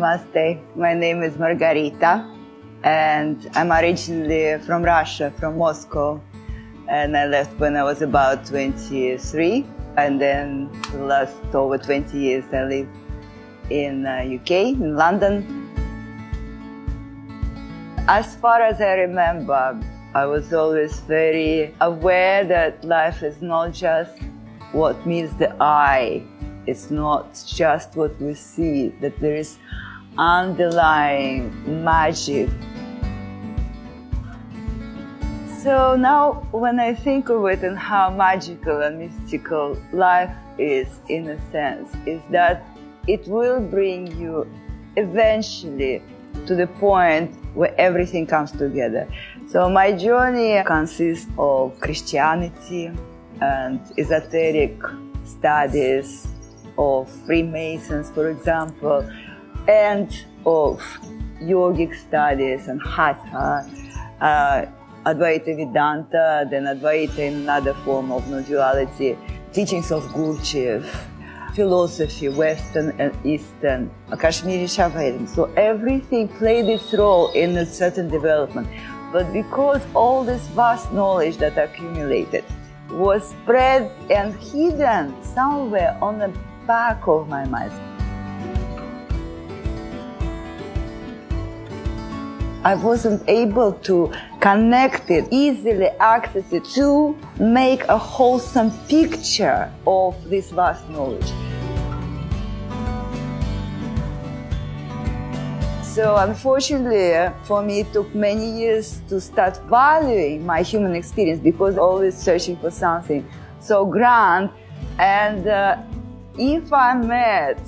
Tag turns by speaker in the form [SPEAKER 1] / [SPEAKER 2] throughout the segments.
[SPEAKER 1] Namaste. My name is Margarita, and I'm originally from Russia, from Moscow. And I left when I was about 23, and then for the last over 20 years I live in UK, in London. As far as I remember, I was always very aware that life is not just what meets the eye. It's not just what we see, that there is underlying magic. So now when I think of it and how magical and mystical life is, in a sense, is that it will bring you eventually to the point where everything comes together. So my journey consists of Christianity and esoteric studies of Freemasons, for example, and of yogic studies and Hatha, Advaita Vedanta, then Advaita in another form of Naturality, teachings of Gurdjieff, philosophy, Western and Eastern, Kashmiri Shaivism. So everything played its role in a certain development. But because all this vast knowledge that accumulated was spread and hidden somewhere on the back of my mind, I wasn't able to connect it, easily access it, to make a wholesome picture of this vast knowledge. So unfortunately, for me, it took many years to start valuing my human experience, because always searching for something so grand. And if I met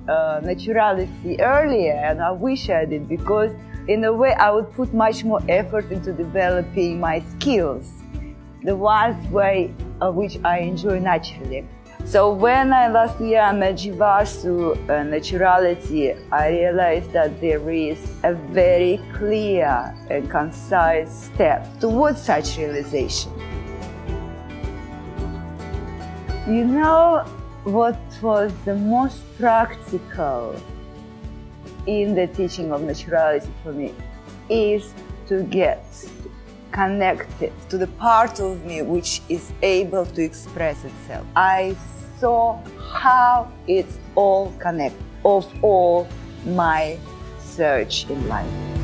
[SPEAKER 1] Naturality earlier, and I wish I did, because in a way I would put much more effort into developing my skills, the ones which I enjoy naturally. So when last year I met Jivasu and Naturality, I realized that there is a very clear and concise step towards such realization. You know what was the most practical in the teaching of Naturality for me is to get connected to the part of me which is able to express itself. I saw how it's all connected of all my search in life.